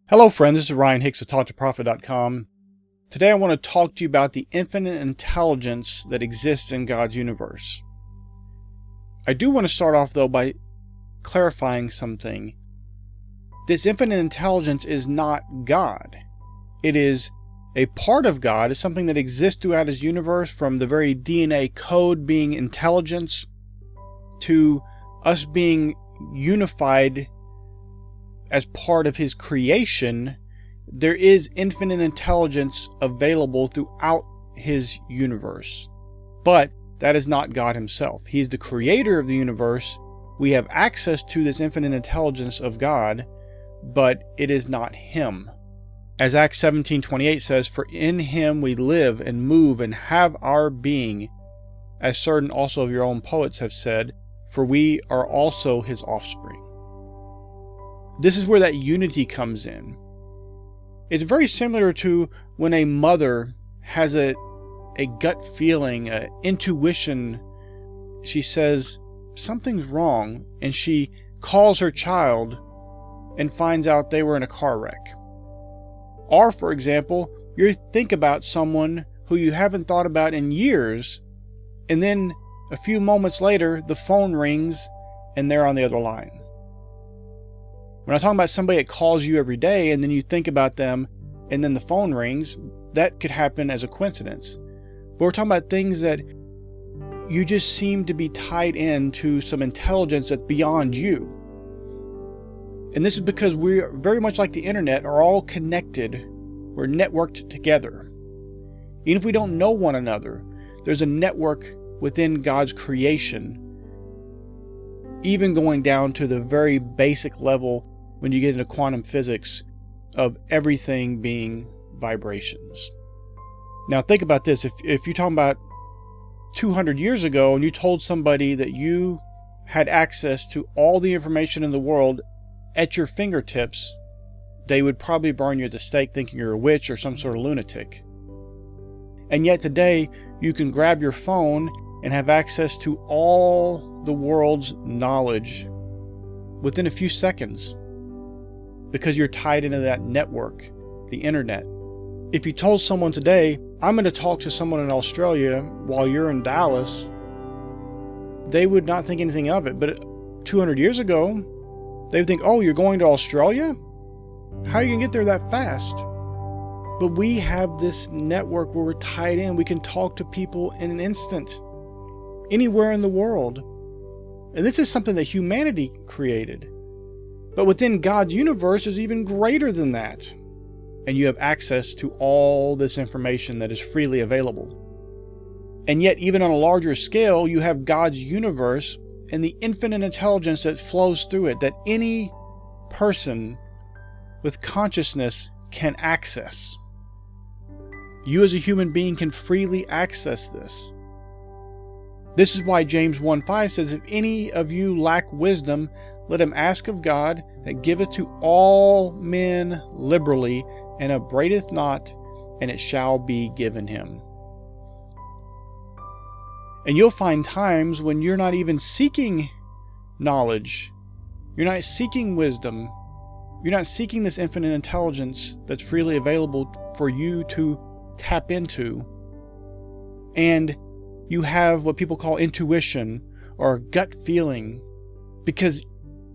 Hello friends, this is Ryan Hicks of TaughtToProfit.com. Today I want to talk to you about the infinite intelligence that exists in God's universe. I do want to start off though by clarifying something. This infinite intelligence is not God. It is a part of God. It's something that exists throughout His universe, from the very DNA code being intelligence to us being unified as part of His creation. There is infinite intelligence available throughout His universe. But that is not God Himself. He's the creator of the universe. We have access to this infinite intelligence of God, but it is not Him. As Acts 17:28 says, "For in Him we live and move and have our being, as certain also of your own poets have said, for we are also His offspring." This is where that unity comes in. It's very similar to when a mother has a gut feeling, an intuition. She says something's wrong, and she calls her child and finds out they were in a car wreck. Or, for example, you think about someone who you haven't thought about in years, and then a few moments later, the phone rings and they're on the other line. When I'm talking about somebody that calls you every day and then you think about them and then the phone rings, that could happen as a coincidence. But we're talking about things that you just seem to be tied into some intelligence that's beyond you. And this is because we're very much like the internet, are all connected. We're networked together. Even if we don't know one another, there's a network within God's creation, even going down to the very basic level when you get into quantum physics of everything being vibrations. Now think about this. If you're talking about 200 years ago and you told somebody that you had access to all the information in the world at your fingertips, they would probably burn you at the stake thinking you're a witch or some sort of lunatic. And yet today you can grab your phone and have access to all the world's knowledge within a few seconds, because you're tied into that network, the internet. If you told someone today, I'm going to talk to someone in Australia while you're in Dallas, they would not think anything of it. But 200 years ago, they would think, oh, you're going to Australia? How are you going to get there that fast? But we have this network where we're tied in. We can talk to people in an instant, anywhere in the world. And this is something that humanity created. But within God's universe is even greater than that. And you have access to all this information that is freely available. And yet, even on a larger scale, you have God's universe and the infinite intelligence that flows through it, that any person with consciousness can access. You as a human being can freely access this. This is why James 1:5 says, if any of you lack wisdom, let him ask of God, that giveth to all men liberally, and upbraideth not, and it shall be given him. And you'll find times when you're not even seeking knowledge. You're not seeking wisdom. You're not seeking this infinite intelligence that's freely available for you to tap into. And you have what people call intuition or gut feeling, because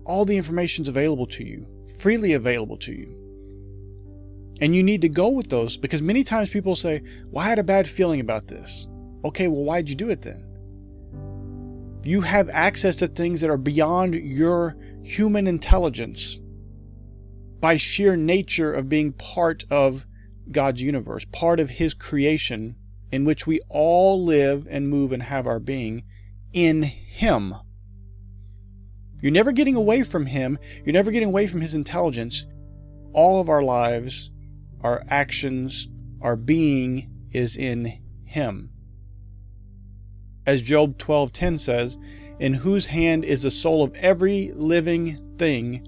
all the information is available to you, freely available to you. And you need to go with those, because many times people say, well, I had a bad feeling about this. Okay, well, why'd you do it then? You have access to things that are beyond your human intelligence by sheer nature of being part of God's universe, part of His creation, in which we all live and move and have our being in Him. You're never getting away from Him. You're never getting away from His intelligence. All of our lives, our actions, our being is in Him. As Job 12:10 says, in whose hand is the soul of every living thing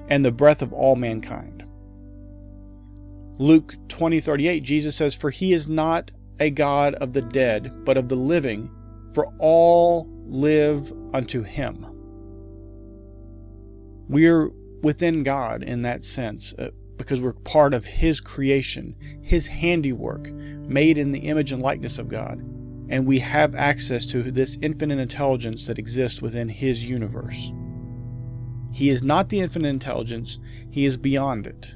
and the breath of all mankind. Luke 20:38, Jesus says, for He is not a God of the dead, but of the living, for all live unto Him. We're within God in that sense, because we're part of His creation, His handiwork, made in the image and likeness of God. And we have access to this infinite intelligence that exists within His universe. He is not the infinite intelligence. He is beyond it.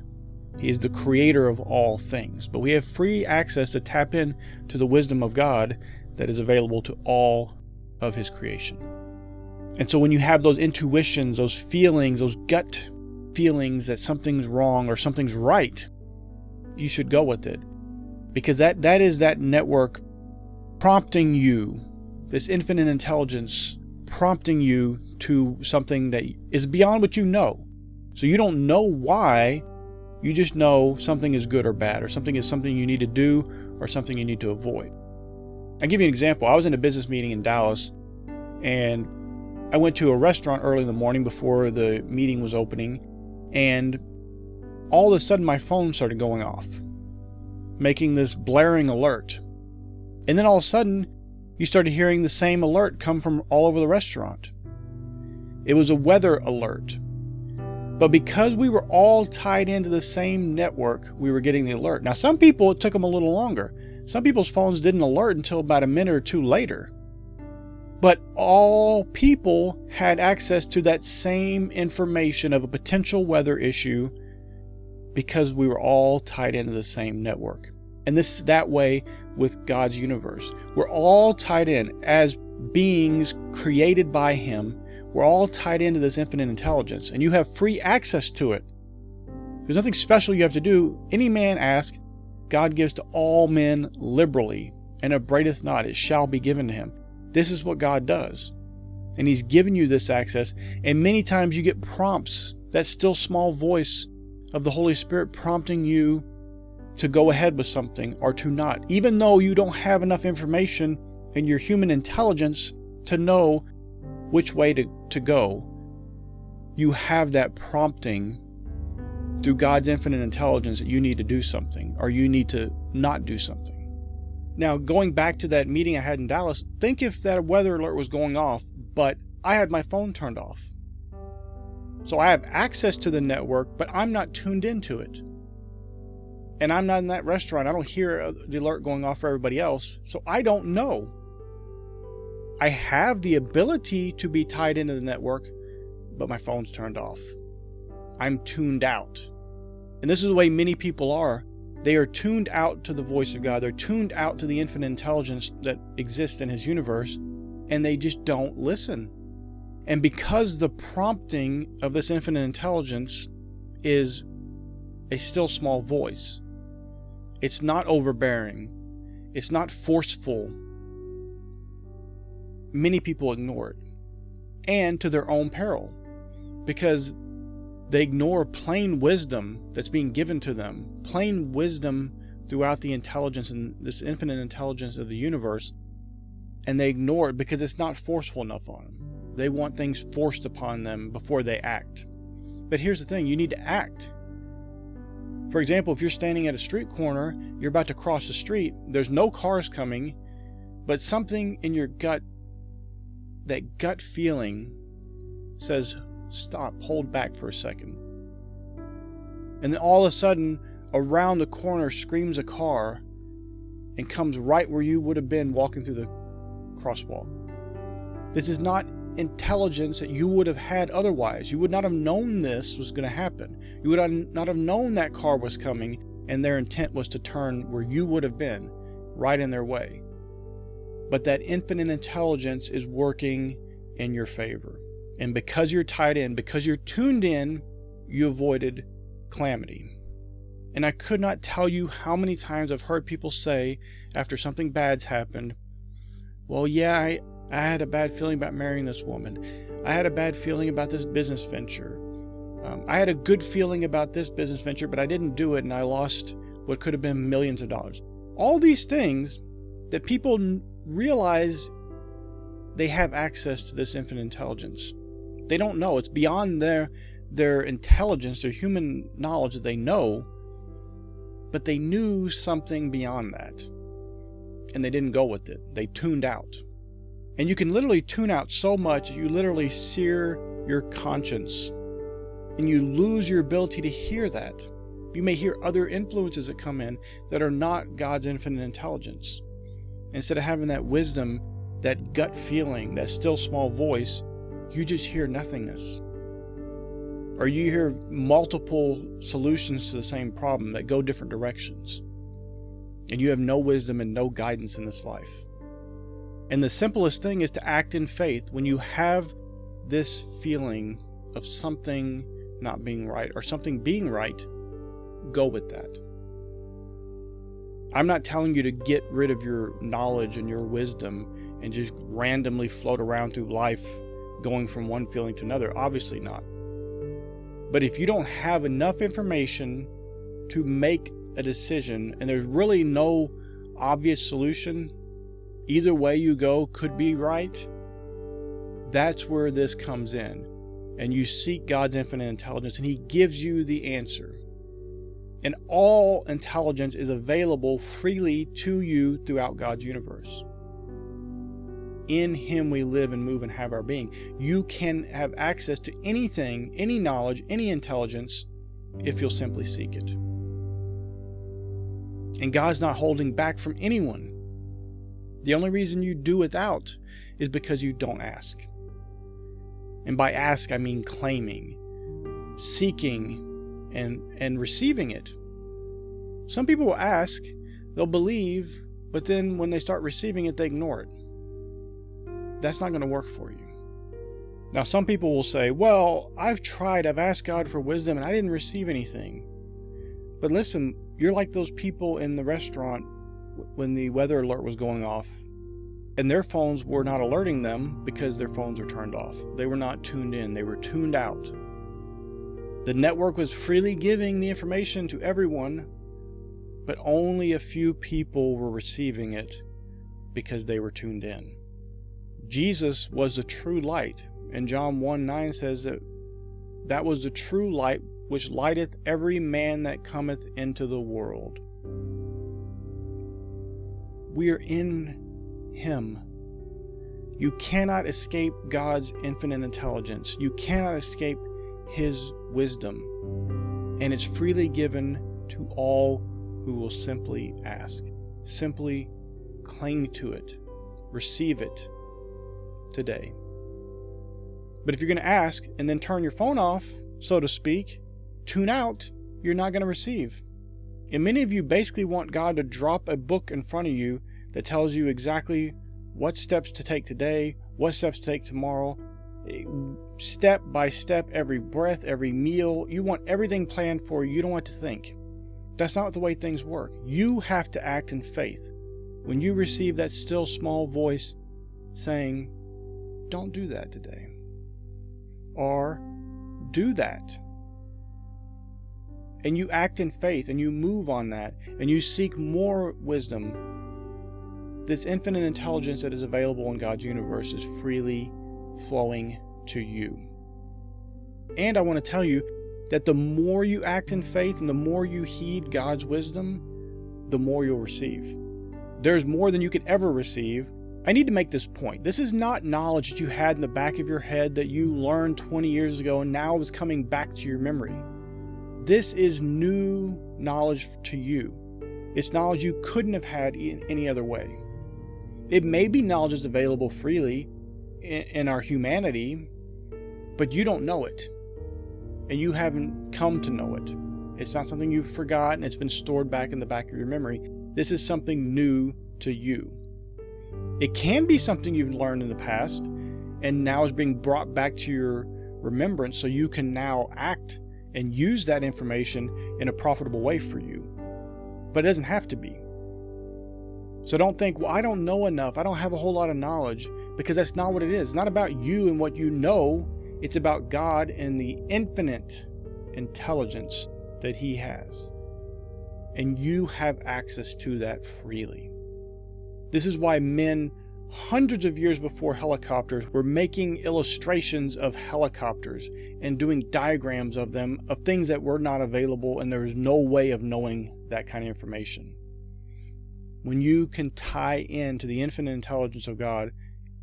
He is the creator of all things. But we have free access to tap in to the wisdom of God that is available to all of His creation. And so when you have those intuitions, those feelings, those gut feelings that something's wrong or something's right, you should go with it. Because that is that network prompting you, this infinite intelligence prompting you to something that is beyond what you know. So you don't know why, you just know something is good or bad, or something is something you need to do, or something you need to avoid. I'll give you an example. I was in a business meeting in Dallas, and I went to a restaurant early in the morning before the meeting was opening, and all of a sudden my phone started going off, making this blaring alert. And then all of a sudden, you started hearing the same alert come from all over the restaurant. It was a weather alert. But because we were all tied into the same network, we were getting the alert. Now, some people, it took them a little longer. Some people's phones didn't alert until about a minute or two later. But all people had access to that same information of a potential weather issue because we were all tied into the same network. And this is that way with God's universe. We're all tied in as beings created by Him. We're all tied into this infinite intelligence, and you have free access to it. There's nothing special you have to do. Any man ask, God gives to all men liberally, and upbraideth not, it shall be given to him. This is what God does. And He's given you this access, and many times you get prompts, that still small voice of the Holy Spirit prompting you to go ahead with something or to not, even though you don't have enough information in your human intelligence to know which way to go. You have that prompting through God's infinite intelligence that you need to do something or you need to not do something. Now, going back to that meeting I had in Dallas, think if that weather alert was going off, but I had my phone turned off. So I have access to the network, but I'm not tuned into it. And I'm not in that restaurant. I don't hear the alert going off for everybody else. So I don't know. I have the ability to be tied into the network, but my phone's turned off. I'm tuned out. And this is the way many people are. They are tuned out to the voice of God. They're tuned out to the infinite intelligence that exists in His universe, and they just don't listen. And because the prompting of this infinite intelligence is a still small voice, it's not overbearing, it's not forceful, many people ignore it, and to their own peril, because they ignore plain wisdom that's being given to them, plain wisdom throughout the intelligence and this infinite intelligence of the universe, and they ignore it because it's not forceful enough on them. They want things forced upon them before they act. But here's the thing, you need to act. For example, if you're standing at a street corner, you're about to cross the street, there's no cars coming, but something in your gut, that gut feeling says, stop, hold back for a second. And then all of a sudden, around the corner screams a car and comes right where you would have been walking through the crosswalk. This is not intelligence that you would have had otherwise. You would not have known this was going to happen. You would not have known that car was coming and their intent was to turn where you would have been, right in their way. But that infinite intelligence is working in your favor. And because you're tied in, because you're tuned in, you avoided calamity. And I could not tell you how many times I've heard people say after something bad's happened, well, yeah, I had a bad feeling about marrying this woman. I had a bad feeling about this business venture. I had a good feeling about this business venture, but I didn't do it and I lost what could have been millions of dollars. All these things that people realize they have access to this infinite intelligence. They don't know. It's beyond their intelligence, their human knowledge that they know, but they knew something beyond that. And they didn't go with it. They tuned out. And you can literally tune out so much, you literally sear your conscience. and you lose your ability to hear that. You may hear other influences that come in that are not God's infinite intelligence. Instead of having that wisdom, that gut feeling, that still small voice, you just hear nothingness. Or you hear multiple solutions to the same problem that go different directions. And you have no wisdom and no guidance in this life. And the simplest thing is to act in faith. When you have this feeling of something not being right or something being right, go with that. I'm not telling you to get rid of your knowledge and your wisdom and just randomly float around through life going from one feeling to another. Obviously not. But if you don't have enough information to make a decision and there's really no obvious solution, either way you go could be right, that's where this comes in. And you seek God's infinite intelligence and He gives you the answer. And all intelligence is available freely to you throughout God's universe. In Him we live and move and have our being. You can have access to anything, any knowledge, any intelligence, if you'll simply seek it. And God's not holding back from anyone. The only reason you do without is because you don't ask. And by ask, I mean claiming, seeking, and receiving it. Some people will ask, they'll believe, but then when they start receiving it, they ignore it. That's not going to work for you. Now, some people will say, well, I've asked God for wisdom and I didn't receive anything. But listen, you're like those people in the restaurant when the weather alert was going off and their phones were not alerting them because their phones were turned off. They were not tuned in. They were tuned out. The network was freely giving the information to everyone, but only a few people were receiving it because they were tuned in. Jesus was the true light, and John 1:9 says that was the true light which lighteth every man that cometh into the world. We are in Him. You cannot escape God's infinite intelligence. You cannot escape His wisdom, and it's freely given to all who will simply ask. Simply cling to it. Receive it today. But if you're going to ask and then turn your phone off, so to speak, tune out, you're not going to receive. And many of you basically want God to drop a book in front of you that tells you exactly what steps to take today, what steps to take tomorrow, step by step, every breath, every meal. You want everything planned for you. You don't want to think. That's not the way things work. You have to act in faith. When you receive that still small voice saying, don't do that today, or do that, and you act in faith and you move on that and you seek more wisdom, this infinite intelligence that is available in God's universe is freely flowing to you. And I want to tell you that the more you act in faith and the more you heed God's wisdom, the more you'll receive. There's more than you could ever receive. I need to make this point. This is not knowledge that you had in the back of your head that you learned 20 years ago and now is coming back to your memory. This is new knowledge to you. It's knowledge you couldn't have had in any other way. It may be knowledge that's available freely in our humanity, but you don't know it. And you haven't come to know it. It's not something you've forgotten. It's been stored back in the back of your memory. This is something new to you. It can be something you've learned in the past and now is being brought back to your remembrance so you can now act and use that information in a profitable way for you. But it doesn't have to be. So don't think, well, I don't know enough. I don't have a whole lot of knowledge, because that's not what it is. It's not about you and what you know. It's about God and the infinite intelligence that He has. And you have access to that freely. This is why men hundreds of years before helicopters were making illustrations of helicopters and doing diagrams of them, of things that were not available, and there was no way of knowing that kind of information. When you can tie into the infinite intelligence of God,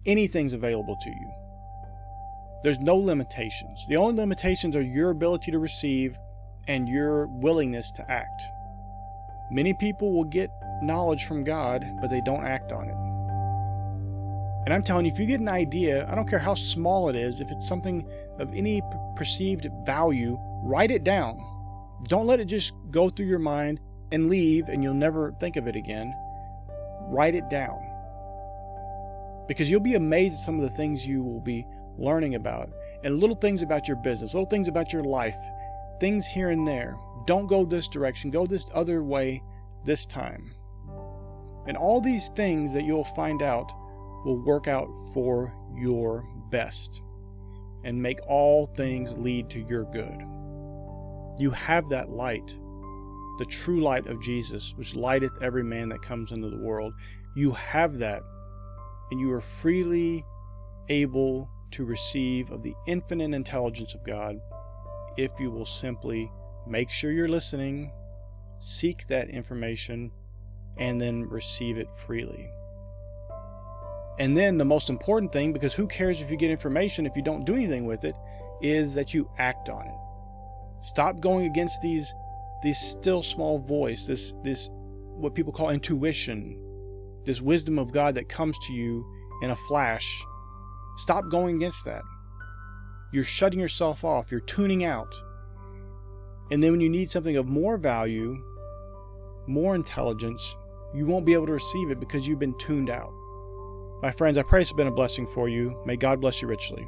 anything's available to you. There's no limitations. The only limitations are your ability to receive and your willingness to act. Many people will get knowledge from God, but they don't act on it. And I'm telling you, if you get an idea, I don't care how small it is, if it's something of any perceived value, write it down. Don't let it just go through your mind and leave and you'll never think of it again. Write it down. Because you'll be amazed at some of the things you will be learning about, and little things about your business, little things about your life, things here and there. Don't go this direction, go this other way this time. And all these things that you'll find out will work out for your best and make all things lead to your good. You have that light, the true light of Jesus, which lighteth every man that comes into the world. You have that, and you are freely able to receive of the infinite intelligence of God if you will simply make sure you're listening, seek that information, and then receive it freely. And then the most important thing, because who cares if you get information if you don't do anything with it, is that you act on it. Stop going against these still small voice, this what people call intuition, this wisdom of God that comes to you in a flash. Stop going against that. You're shutting yourself off. You're tuning out. And then when you need something of more value, more intelligence, you won't be able to receive it because you've been tuned out. My friends, I pray it's been a blessing for you. May God bless you richly.